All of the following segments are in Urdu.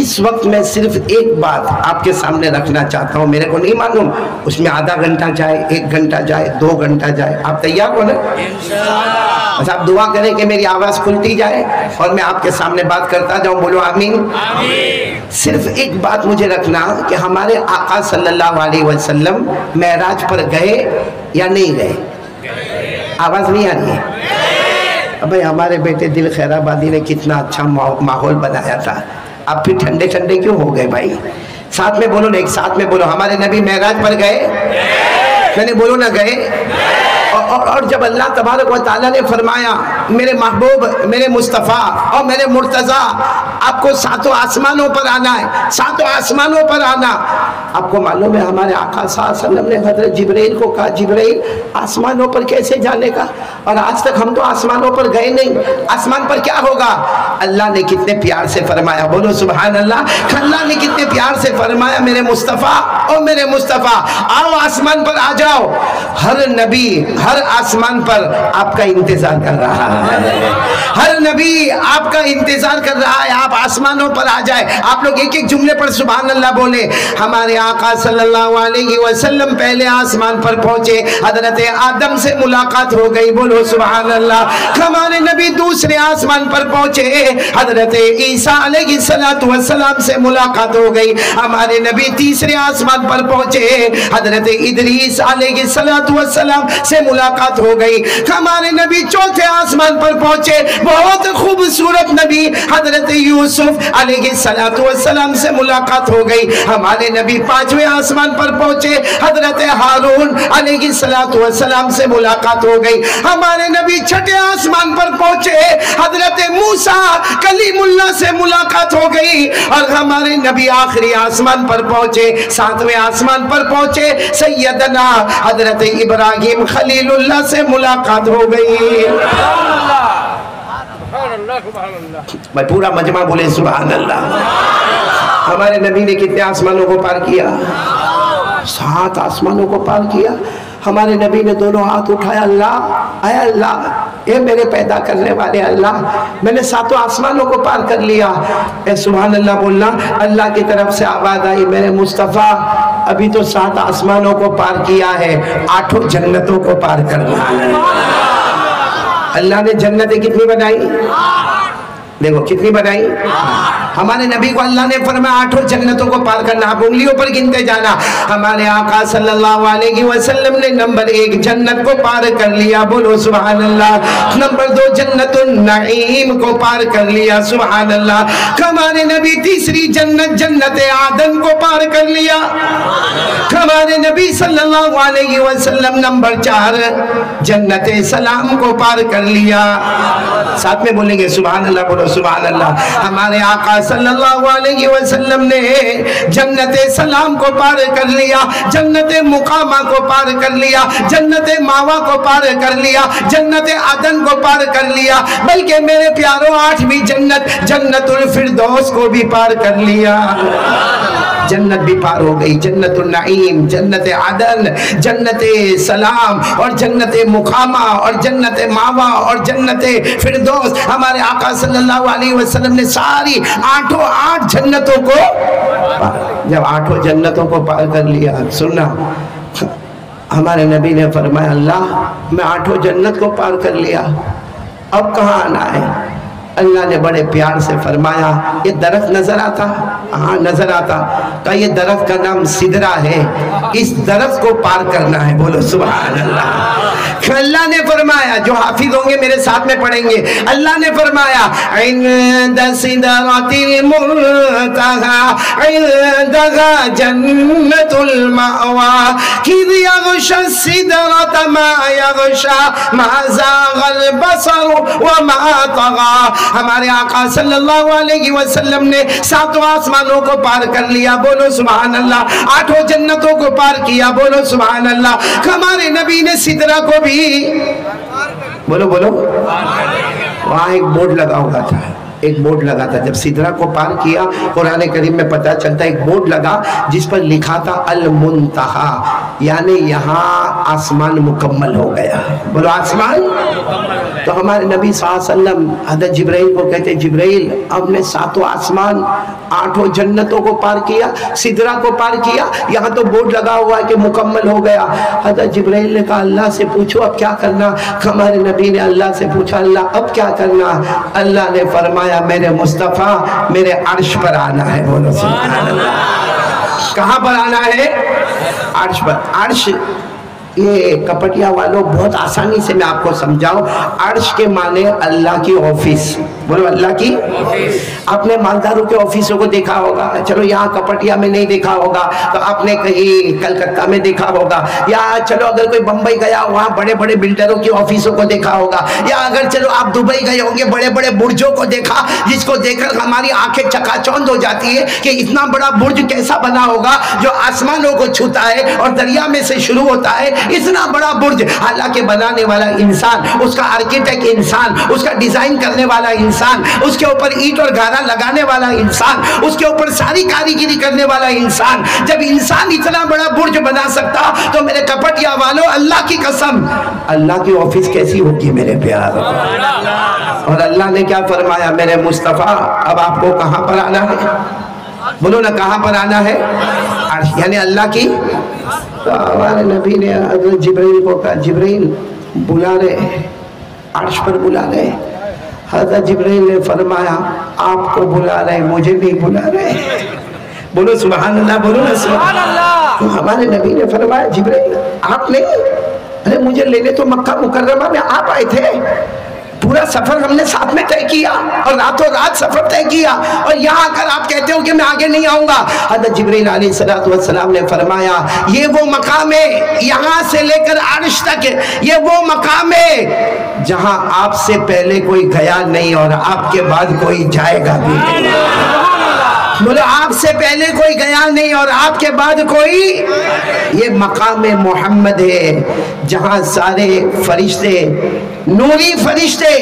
اس وقت میں صرف ایک بات آپ کے سامنے رکھنا چاہتا ہوں، میرے کو نہیں معلوم اس میں آدھا گھنٹہ جائے، 1 گھنٹہ جائے، 2 گھنٹہ جائے، آپ تیار ہو نا؟ انشاءاللہ۔ بس آپ دعا کریں کہ میری آواز کھلتی جائے اور میں آپ کے سامنے بات کرتا جاؤں، بولو آمین۔ صرف ایک بات مجھے رکھنا کہ ہمارے آقا صلی اللہ علیہ وسلم معراج پر گئے یا نہیں گئے؟ آواز نہیں آ رہی ہے؟ بھائی ہمارے بیٹے دل خیر آبادی نے کتنا اچھا ماحول بنایا تھا، آپ پھر ٹھنڈے ٹھنڈے کیوں ہو گئے بھائی؟ ساتھ میں بولو نا، ایک ساتھ میں بولو، ہمارے نبی معراج پر گئے؟ میں نے بولو نہ گئے؟ اور جب اللہ تبارک و تعالیٰ نے فرمایا میرے محبوب، میرے مصطفیٰ اور میرے مرتضیٰ آپ کو 7 آسمانوں پر آنا ہے، 7 آسمانوں پر آنا، آپ کو معلوم ہے ہمارے آقا صلی اللہ علیہ وسلم نے حضرت جبرائیل کو کہا جبرائیل آسمانوں پر کیسے جانے کا؟ اور آج تک ہم تو آسمانوں پر گئے نہیں، آسمان پر کیا ہوگا؟ اللہ نے کتنے پیار سے فرمایا، بولو سبحان اللہ، اللہ نے کتنے پیار سے فرمایا میرے مصطفیٰ اور میرے مصطفیٰ آؤ آسمان پر آ جاؤ۔ ہر نبی ہر آسمان پر آپ کا انتظار کر رہا ہے، ہر نبی آپ کا انتظار کر رہا ہے، آپ آسمانوں پر آ جائے۔ آپ لوگ ایک ایک جملے پر سبحان اللہ بولے۔ ہمارے آقا صلی اللہ علیہ وسلم پہلے آسمان پر پہنچے، حضرت آدم سے ملاقات ہو گئی، بولو سبحان اللہ۔ ہمارے نبی دوسرے آسمان پر پہنچے، حضرت عیسیٰ علیہ السلام سے ملاقات ہو گئی۔ ہمارے نبی تیسرے آسمان پر پہنچے، حضرت ادریس علیہ السلام سے ملاقات ہو گئی۔ ہمارے نبی چوتھے آسمان پر پہنچے، بہت خوبصورت نبی حضرت یوسف علیہ السلام سے ملاقات ہو گئی۔ ہمارے نبی 5ویں آسمان پر پہنچے، حضرت ہارون علیہ السلام سے ملاقات ہو گئی۔ ہمارے نبی 6ٹھے آسمان پر پہنچے، حضرت موسیٰ کلیم اللہ سے ملاقات ہو گئی۔ اور ہمارے نبی آخری آسمان پر پہنچے، 7ویں آسمان پر پہنچے، سیدنا حضرت ابراہیم خلیل اللہ سے ملاقات ہو گئی۔ میں پورا مجمع بولے سبحان اللہ۔ ہمارے نبی نے کتنے آسمانوں کو پار کیا؟ 7 آسمانوں کو پار کیا۔ ہمارے نبی نے دونوں ہاتھ اٹھایا، اللہ اے اللہ، اے میرے پیدا کرنے والے اللہ، میں نے 7 آسمانوں کو پار کر لیا۔ اے سبحان اللہ بولنا۔ اللہ کی طرف سے آواز آئی، میرے مصطفیٰ ابھی تو 7 آسمانوں کو پار کیا ہے، 8 جنتوں کو پار کرنا ہے۔ اللہ نے جنتیں کتنی بنائی؟ دیکھو کتنی بنائی؟ ہمارے نبی کو اللہ نے فرمایا 8 جنتوں کو پار کرنا، آپ انگلیوں پر گنتے جانا۔ ہمارے آقا صلی اللہ علیہ وسلم نے نمبر 1 جنت کو پار کر لیا، بولو سبحان اللہ۔ نمبر 2 جنت النعیم کو پار کر لیا، سبحان اللہ۔ ہمارے نبی تیسری جنت جنت عدن کو پار کر لیا۔ ہمارے نبی صلی اللہ علیہ وسلم نمبر 4 جنت سلام کو پار کر لیا۔ ساتھ میں بولیں گے سبحان اللہ، بولو سبحان اللہ۔ ہمارے آقا صلی اللہ علیہ وسلم نے جنت سلام کو پار کر لیا، جنت مقامہ کو پار کر لیا، جنت ماوا کو پار کر لیا، جنت عدن کو پار کر لیا، بلکہ میرے پیاروں 8ویں جنت جنت الفردوس کو بھی پار کر لیا۔ جنت بھی پار ہو گئی، جنت النعیم، جنت عدن، جنت سلام اور جنت مقامہ اور جنت ماوا اور جنت فردوس۔ ہمارے آقا صلی اللہ علیہ وسلم نے ساری 8 جنتوں کو، جب 8 جنتوں کو پار کر لیا، سننا ہمارے نبی نے فرمایا اللہ میں 8 جنت کو پار کر لیا، اب کہاں آنا ہے؟ اللہ نے بڑے پیار سے فرمایا یہ درخت نظر آتا؟ ہاں نظر آتا۔ کہا یہ درخت کا نام سدرہ ہے، اس درخت کو پار کرنا ہے، بولو سبحان اللہ۔ اللہ نے فرمایا، جو حافظ ہوں گے میرے ساتھ میں پڑھیں گے، اللہ نے فرمایا عند سدرۃ المنتہی عندها جنت المأوی اذ یغشی السدرۃ ما یغشی ما زاغ البصر وما طغی۔ ہمارے آقا صلی اللہ علیہ وسلم نے 7 آسمانوں کو پار کر لیا، بولو سبحان اللہ۔ 8 جنتوں کو پار کیا، بولو سبحان اللہ۔ ہمارے نبی نے سدرہ کو بھی، بولو بولو، وہاں ایک بورڈ لگا ہوا تھا، ایک بورڈ لگا تھا. جب سدرہ کو پار کیا قرآن کریم میں پتہ چلتا ہے ایک بورڈ لگا جس پر لکھا تھا المنتہا، یعنی یہاں آسمان مکمل ہو گیا. بولو آسمان. تو ہمارے نبی صلی اللہ علیہ وسلم حضرت جبرائیل کو کہتے جبرائیل اب نے 7 آسمان 8 جنتوں کو پار کیا، سدرہ کو پار کیا، یہاں تو بورڈ لگا ہوا ہے کہ مکمل ہو گیا. حضرت جبرائیل نے کہا اللہ سے پوچھو اب کیا کرنا. ہمارے نبی نے اللہ سے پوچھا اللہ اب کیا کرنا. اللہ نے فرمایا میرے مصطفیٰ میرے عرش پر آنا ہے. بولو سبحان اللہ. کہاں پر آنا ہے؟ عرش پر. عرش یہ کپٹیا والوں بہت آسانی سے میں آپ کو سمجھاؤں. عرش کے معنی اللہ کی آفس. بولو اللہ کی. آپ نے مالداروں کے آفسوں کو دیکھا ہوگا، چلو یہاں کپٹیا میں نہیں دیکھا ہوگا تو آپ نے کہیں کلکتہ میں دیکھا ہوگا، یا چلو اگر کوئی بمبئی گیا وہاں بڑے بڑے بلڈروں کی آفسوں کو دیکھا ہوگا، یا اگر چلو آپ دبئی گئے ہوں گے بڑے بڑے برجوں کو دیکھا جس کو دیکھ کر ہماری آنکھیں چکا چوند ہو جاتی ہے کہ اتنا بڑا برج کیسا بنا ہوگا جو آسمانوں کو چھوتا ہے اور دریا میں سے شروع ہوتا ہے. اتنا بڑا برج حالانکہ بنانے والا انسان، اس کا آرکیٹیکٹ انسان، اس کا ڈیزائن کرنے والا انسان، اس کے اوپر اینٹ اور گارا لگانے والا انسان، اس کے اوپر ساری کاریگری کرنے والا انسان. جب انسان اتنا بڑا برج بنا سکتا تو میرے کپٹیا والوں اللہ کی قسم اللہ کی آفس کیسی ہوگی میرے پیار. اور اللہ نے کیا فرمایا میرے مصطفیٰ اب آپ کو کہاں پر آنا ہے؟ بولو نا کہاں پر آنا ہے؟ عرش یعنی اللہ کی. تو ہمارے نبی نے حضرت جبرائیل کو کہا جبرائیل بلا رہے، عرش پر بلا رہے. حضرت جبرائیل نے فرمایا آپ کو بلا رہے مجھے نہیں بلا رہے. بولو سبحان اللہ. بولو نا سبحان اللہ. تو ہمارے نبی نے فرمایا جبرائیل آپ نہیں، ارے مجھے لینے تو مکہ مکرمہ میں آپ آئے تھے، پورا سفر ہم نے ساتھ میں طے کیا اور راتوں رات سفر طے کیا، اور یہاں کر آپ کہتے ہو کہ میں آگے نہیں آؤں گا. حضرت جبرائیل علیہ السلام نے فرمایا یہ وہ مقام ہے یہاں سے لے کر عرش تک، یہ وہ مقام ہے جہاں آپ سے پہلے کوئی گیا نہیں اور آپ کے بعد کوئی جائے گا بھی نہیں. بولو آپ سے پہلے کوئی گیا نہیں اور آپ کے بعد کوئی. یہ مقام محمد ہے جہاں سارے فرشتے نوری فرشتے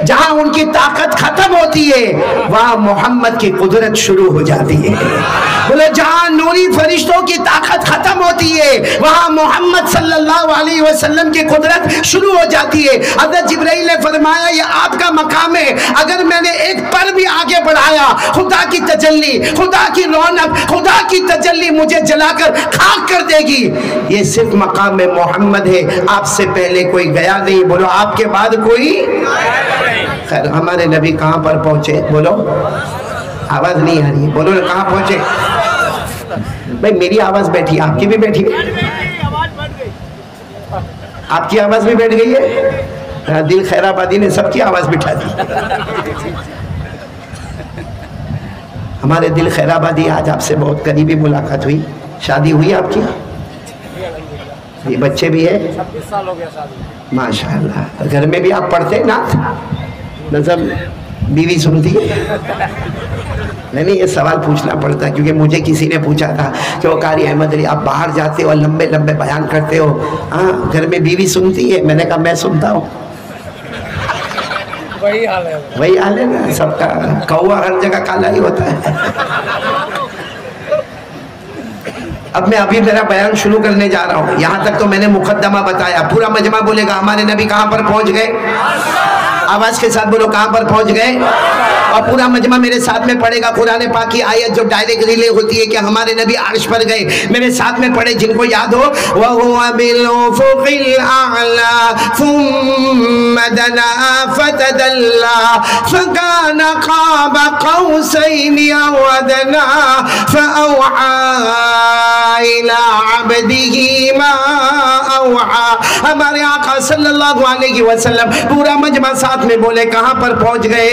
جہاں ان کی طاقت ختم ہوتی ہے وہاں محمد کی قدرت شروع ہو جاتی ہے. بولو جہاں نوری فرشتوں کی طاقت ختم ہوتی ہے وہاں محمد صلی اللہ علیہ وسلم کی قدرت شروع ہو جاتی ہے. حضرت جبرائیل نے فرمایا یہ آپ کا مقام ہے، اگر میں نے ایک پر بھی آگے بڑھایا خدا کی تجلی، خدا کی رونق، خدا کی تجلی مجھے جلا کر خاک کر دے گی. یہ صرف مقام محمد ہے، آپ سے پہلے کوئی گیا نہیں. بولو آپ کے بعد کوئی. خیر ہمارے نبی کہاں پر پہنچے؟ بولو آواز نہیں آ رہی. بولو کہاں پہنچے؟ بھئی میری آواز بیٹھی، آپ کی بھی بیٹھی ہے، آپ کی آواز بھی بیٹھ گئی ہے. دل خیر آبادی نے سب کی آواز بٹھا دی. ہمارے دل خیر آبادی آج آپ سے بہت قریبی ملاقات ہوئی. شادی ہوئی آپ کی؟ یہ بچے بھی ہیں؟ 26 سال ہو گیا شادی. ماشاءاللہ. گھر میں بھی آپ پڑھتے ہیں نعت؟ نظم بیوی سنتی ہے؟ نہیں یہ سوال پوچھنا پڑتا ہے کیونکہ مجھے کسی نے پوچھا تھا کہ وہ قاری احمد علی آپ باہر جاتے ہو لمبے لمبے بیان کرتے ہو، ہاں گھر میں بیوی سنتی ہے؟ میں نے کہا میں سنتا ہوں. وہی حال ہے نا سب کا، کوا ہر جگہ کالا ہی ہوتا ہے. اب میں ابھی میرا بیان شروع کرنے جا رہا ہوں. یہاں تک تو میں نے مقدمہ بتایا. پورا مجمع بولے گا ہمارے نبی کہاں پر پہنچ گئے؟ آواز کے ساتھ بولو کہاں پر پہنچ گئے؟ اور پورا مجمع میرے ساتھ میں پڑھے گا قرآن پاک کی آیت جو ڈائریکٹ ریلے ہوتی ہے کہ ہمارے نبی عرش پر گئے. میرے ساتھ میں پڑھے جن کو یاد ہو. وَهُوَ بِالْأُفُقِ الْأَعْلَى ثُمَّ دَنَا فَتَدَلَّى فَكَانَ قَابَ قَوْسَيْنِ أَوْ أَدْنَىٰ فَأَوْحَىٰ إِلَىٰ عَبْدِهِ مَا أَوْحَىٰ. ہمارے آقا صلی اللہ علیہ وسلم پورا مجمع ساتھ میں بولے کہاں پر پہنچ گئے؟